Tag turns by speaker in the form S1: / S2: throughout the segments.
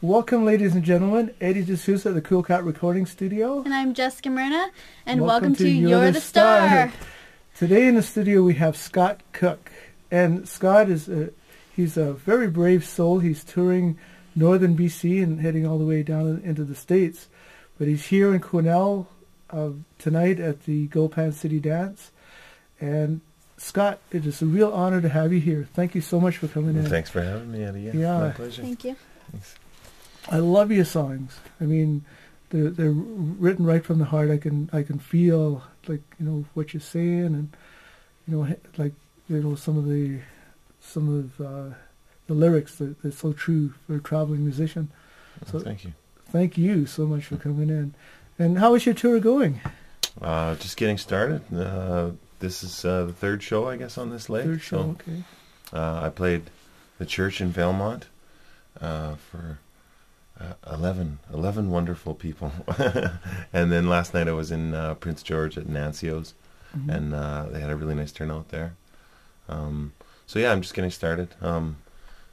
S1: Welcome, ladies and gentlemen. Eddie D'Souza at the Cool Cat Recording Studio.
S2: And I'm Jessica Myrna, and welcome to You're the Star.
S1: Today in the studio we have Scott Cook. And Scott he's a very brave soul. He's touring northern BC and heading all the way down into the States. But he's here in Quesnel tonight at the Gulpan City Dance. And Scott, it is a real honor to have you here. Thank you so much for coming in.
S3: Thanks for having me, Eddie.
S1: Yeah.
S3: My pleasure.
S2: Thank you.
S3: Thanks.
S1: I love your songs. I mean, they're written right from the heart. I can feel what you're saying, and some of the lyrics that's so true for a traveling musician. So
S3: thank you.
S1: Thank you so much for coming in. And how is your tour going?
S3: Just getting started. This is the third show, I guess, on this leg.
S1: Third show, okay.
S3: I played the church in Valemount for 11 wonderful people. And then last night I was in Prince George at Nancio's, and they had a really nice turnout there. So yeah, I'm just getting started.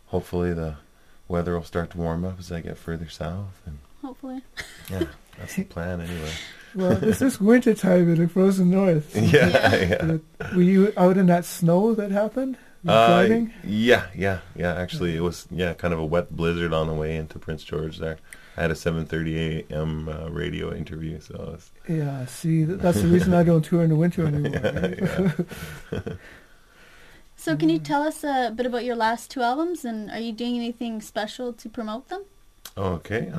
S3: Hopefully the weather will start to warm up as I get further south. And
S2: hopefully.
S3: Yeah, that's the plan anyway.
S1: Well, this is winter time in the frozen north.
S3: Yeah.
S1: Were you out in that snow that happened? Driving?
S3: Yeah. Actually, it was kind of a wet blizzard on the way into Prince George there. I had a 7:30 a.m. Radio interview, so.
S1: Yeah, see, that's the reason I don't tour in the winter anymore.
S3: Yeah.
S2: So can you tell us a bit about your last two albums, and are you doing anything special to promote them?
S3: Okay.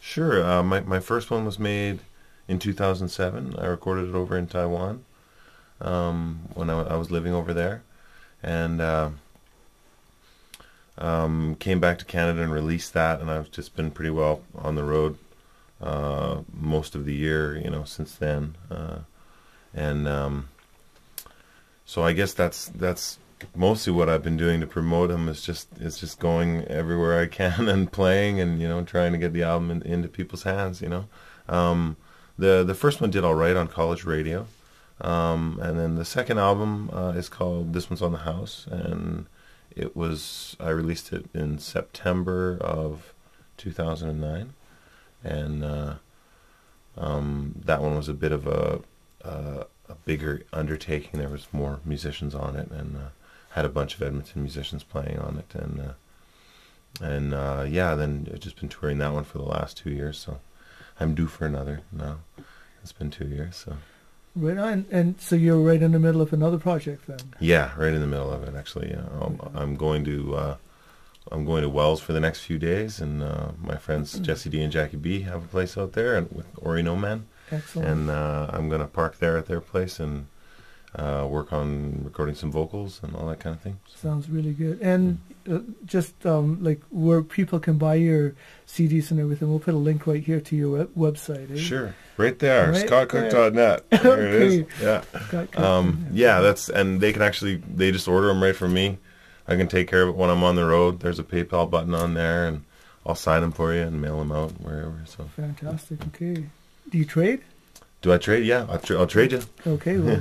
S3: Sure. My first one was made in 2007. I recorded it over in Taiwan when I was living over there. And came back to Canada and released that, and I've just been pretty well on the road most of the year, since then. So I guess that's mostly what I've been doing to promote them. Is just going everywhere I can and playing, and trying to get the album into people's hands. The first one did all right on college radio. And then the second album is called This One's on the House, and I released it in September of 2009, and that one was a bit of a bigger undertaking. There was more musicians on it, and had a bunch of Edmonton musicians playing on it, and then I've just been touring that one for the last 2 years, so I'm due for another now. It's been 2 years, so.
S1: Right on. And so you're right in the middle of another project then? Yeah,
S3: right in the middle of it, actually. I'm going to Wells for the next few days, and my friends Jesse D and Jackie B have a place out there, and with Ori No Man.
S1: Excellent.
S3: And I'm going to park there at their place and work on recording some vocals and all that kind of thing. So.
S1: Sounds really good. And just where people can buy your CDs and everything, we'll put a link right here to your website. Eh?
S3: Sure. Right there,
S1: right
S3: scottcook.net. There
S1: okay.
S3: It is. Yeah. And they can they just order them right from me. I can take care of it when I'm on the road. There's a PayPal button on there, and I'll sign them for you and mail them out wherever. So
S1: fantastic. Okay. Do you trade?
S3: Do I trade? Yeah, I'll trade you.
S1: Okay, well,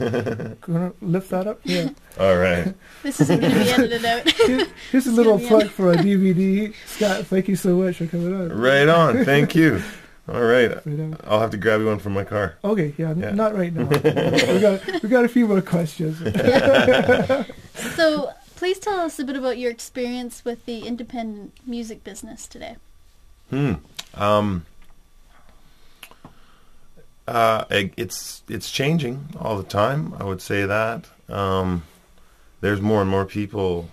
S1: gonna lift that up. Yeah.
S3: All right.
S2: This isn't going to be edited out.
S1: Here's a little plug for a DVD. Scott, thank you so much for coming on.
S3: Right on. Thank you. All right. I'll have to grab you one from my car.
S1: Okay. Yeah. Not right now. we got a few more questions.
S2: So please tell us a bit about your experience with the independent music business today.
S3: It's changing all the time. I would say that there's more and more people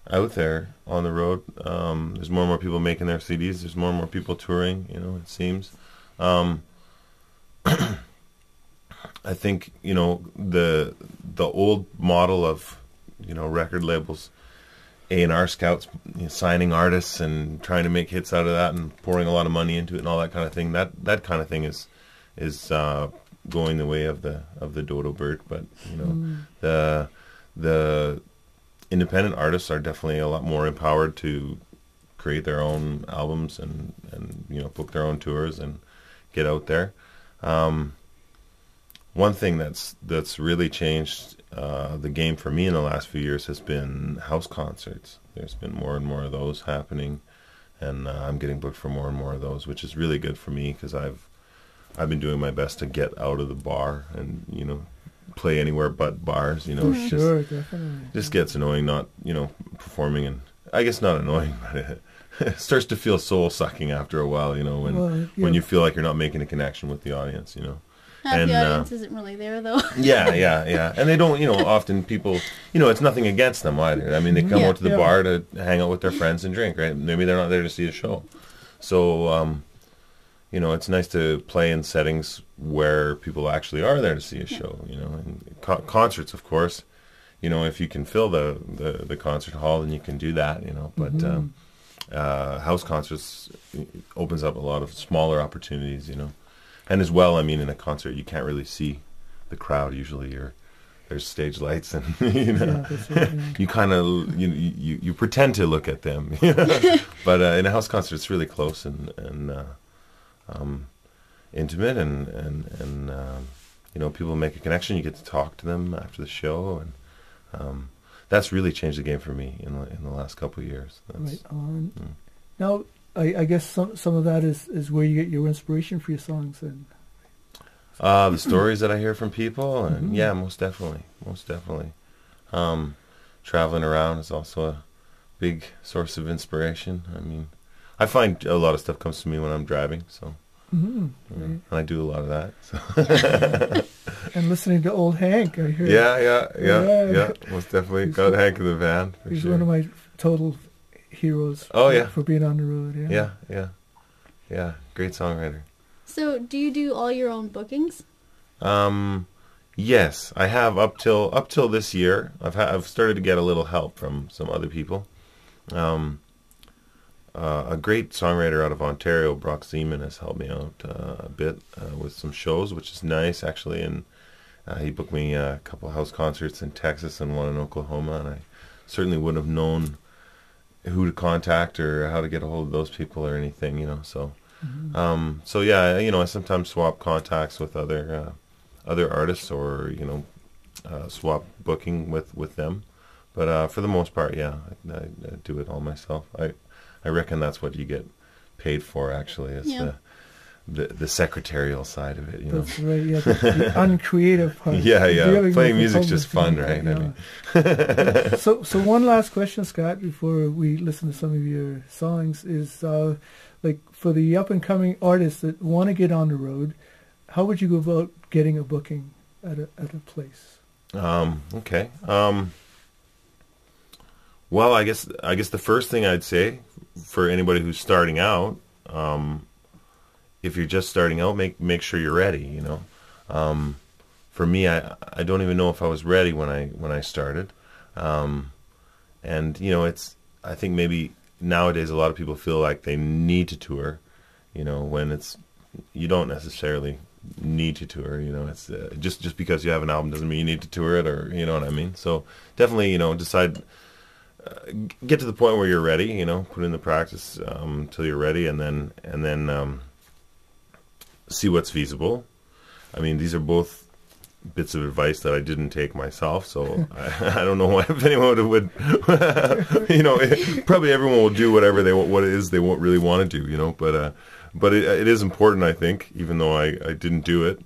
S3: out there on the road. There's more and more people making their CDs. There's more and more people touring. It seems. I think the old model of record labels, A&R scouts, signing artists and trying to make hits out of that and pouring a lot of money into it and all that kind of thing. That kind of thing is going the way of the dodo bird, but the independent artists are definitely a lot more empowered to create their own albums and book their own tours and get out there. One thing that's really changed the game for me in the last few years has been house concerts. There's been more and more of those happening, and I'm getting booked for more and more of those, which is really good for me because I've been doing my best to get out of the bar and play anywhere but bars. It's
S1: Sure, definitely.
S3: just gets annoying not performing, and I guess not annoying, but it starts to feel soul sucking after a while. When you feel like you're not making a connection with the audience.
S2: Half the audience isn't really there, though.
S3: Yeah. And they don't, often people, it's nothing against them either. I mean, they come out to the bar to hang out with their friends and drink, right? Maybe they're not there to see a show. So, it's nice to play in settings where people actually are there to see a show, And concerts, of course, if you can fill the concert hall, then you can do that, But house concerts opens up a lot of smaller opportunities, And as well, I mean, in a concert, you can't really see the crowd. Usually, there's stage lights, and you kind of you pretend to look at them. But in a house concert, it's really close and intimate, and people make a connection. You get to talk to them after the show, and that's really changed the game for me in the last couple of years.
S1: Right on. Now, I guess some of that is where you get your inspiration for your songs, and
S3: the stories that I hear from people, and most definitely. Traveling around is also a big source of inspiration. I mean, I find a lot of stuff comes to me when I'm driving, so and I do a lot of that. So.
S1: And listening to old Hank, I hear.
S3: Yeah. Most definitely got Hank in the van.
S1: He's one of my total heroes. For being on the road.
S3: Yeah. Great songwriter.
S2: So, do you do all your own bookings?
S3: Yes, I have up till this year. I've started to get a little help from some other people. A great songwriter out of Ontario, Brock Zeman, has helped me out a bit with some shows, which is nice actually. And he booked me a couple of house concerts in Texas and one in Oklahoma, and I certainly wouldn't have known who to contact or how to get a hold of those people or anything, So, I sometimes swap contacts with other artists or swap booking with them. But for the most part, I do it all myself. I reckon that's what you get paid for, actually, is the secretarial side of it.
S1: That's right. Yeah, the uncreative part.
S3: Yeah. Playing music's just fun, right?
S1: Yeah. I mean. So one last question, Scott, before we listen to some of your songs, is like for the up and coming artists that want to get on the road, how would you go about getting a booking at a place?
S3: Okay. Well, I guess the first thing I'd say for anybody who's starting out, if you're just starting out, make sure you're ready. For me, I don't even know if I was ready when I started, and I think maybe nowadays a lot of people feel like they need to tour, when you don't necessarily need to tour. It's just because you have an album doesn't mean you need to tour it, or you know what I mean. So definitely, decide. Get to the point where you're ready, put in the practice till you're ready, and then see what's feasible. I mean, these are both bits of advice that I didn't take myself, so I don't know if anyone would, probably everyone will do whatever what it is they won't really want to do, but it is important, I think, even though I didn't do it,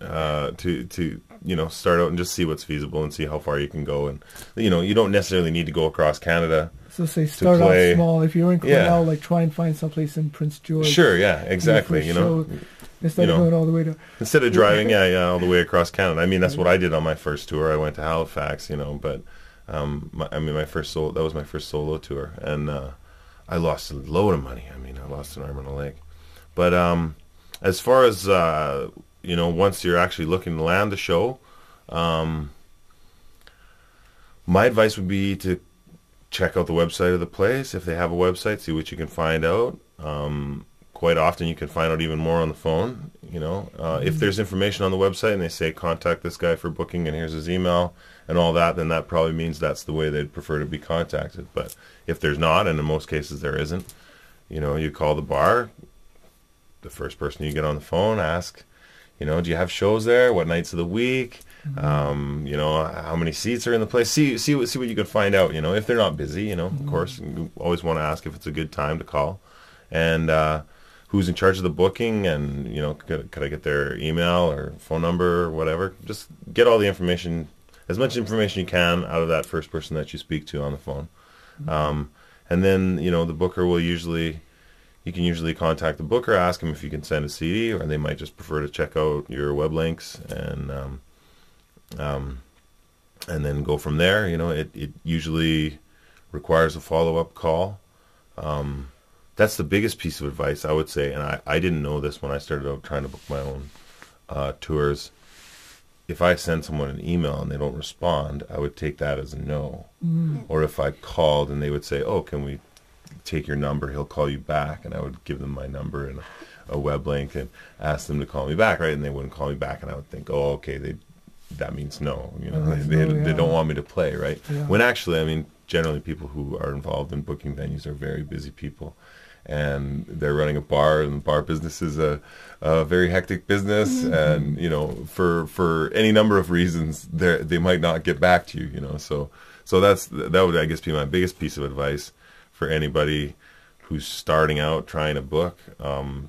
S3: to start out and just see what's feasible and see how far you can go. And, you don't necessarily need to go across Canada.
S1: So say start out small. If you're in Cornell, like try and find someplace in Prince George.
S3: Sure, yeah, exactly.
S1: Instead of going all the way to...
S3: Instead of driving, all the way across Canada. I mean, that's what I did on my first tour. I went to Halifax, but, my first solo, that was my first solo tour. And I lost a load of money. I mean, I lost an arm and a leg. But as far as... once you're actually looking to land the show, my advice would be to check out the website of the place. If they have a website, see what you can find out. Quite often you can find out even more on the phone. You know, if there's information on the website and they say contact this guy for booking and here's his email and all that, then that probably means that's the way they'd prefer to be contacted. But if there's not, and in most cases there isn't, you know, you call the bar, the first person you get on the phone, ask, you know, do you have shows there? What nights of the week? You know, how many seats are in the place? See what you can find out. You know, if they're not busy, you know, of course, you always want to ask if it's a good time to call, and who's in charge of the booking, and you know, could I get their email or phone number or whatever? Just get all the information, as much information you can out of that first person that you speak to on the phone, and then you know the booker will usually. You can usually contact the booker, ask them if you can send a CD, or they might just prefer to check out your web links and then go from there. You know, it usually requires a follow-up call. That's the biggest piece of advice I would say, and I didn't know this when I started out trying to book my own tours. If I send someone an email and they don't respond, I would take that as a no. Or if I called and they would say, oh, can we take your number, he'll call you back, and I would give them my number and a web link and ask them to call me back, right? And they wouldn't call me back, and I would think, oh, okay, that means no, you know, they don't want me to play, right? Yeah. When actually, I mean, generally people who are involved in booking venues are very busy people, and they're running a bar, and the bar business is a very hectic business, and you know, for any number of reasons, they might not get back to you, you know. So that would, I guess, be my biggest piece of advice for anybody who's starting out trying to book.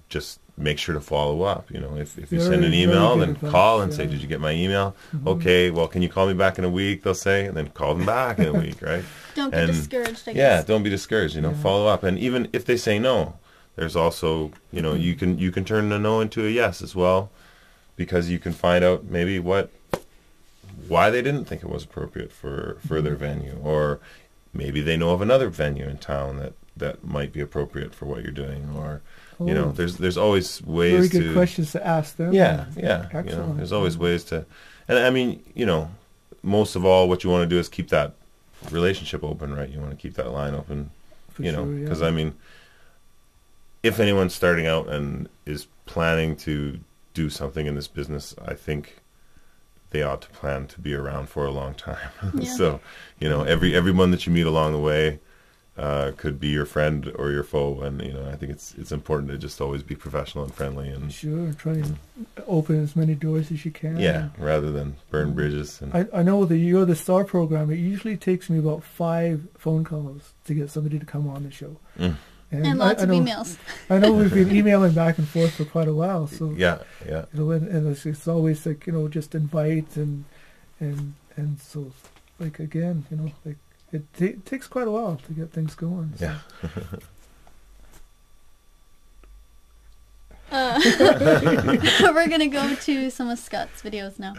S3: Just make sure to follow up. You know, if you send an email, then call and say, did you get my email? Okay, well, can you call me back in a week, they'll say, and then call them back in a week, right?
S2: Don't get discouraged, I guess.
S3: Yeah, don't be discouraged, you know, follow up. And even if they say no, there's also, you know, you can turn a no into a yes as well, because you can find out maybe why they didn't think it was appropriate for their venue, or maybe they know of another venue in town that might be appropriate for what you're doing, or you know, there's always ways to.
S1: Very good questions to ask them.
S3: Yeah. Excellent. You know, there's always ways to, and I mean, you know, most of all, what you want to do is keep that relationship open, right? You want to keep that line open, you know, because I mean, if anyone's starting out and is planning to do something in this business, I think they ought to plan to be around for a long time. So, you know, everyone that you meet along the way could be your friend or your foe, and you know, I think it's important to just always be professional and friendly, and
S1: try and open as many doors as you can.
S3: Yeah, rather than burn bridges. And
S1: I know that you're the star program. It usually takes me about 5 phone calls to get somebody to come on the show.
S2: And lots of emails.
S1: I know we've been emailing back and forth for quite a while. So
S3: yeah.
S1: You know, and it's always like, you know, just invite and so like again, you know, like it takes quite a while to get things going. So.
S2: Yeah. We're gonna go to some of Scott's videos now.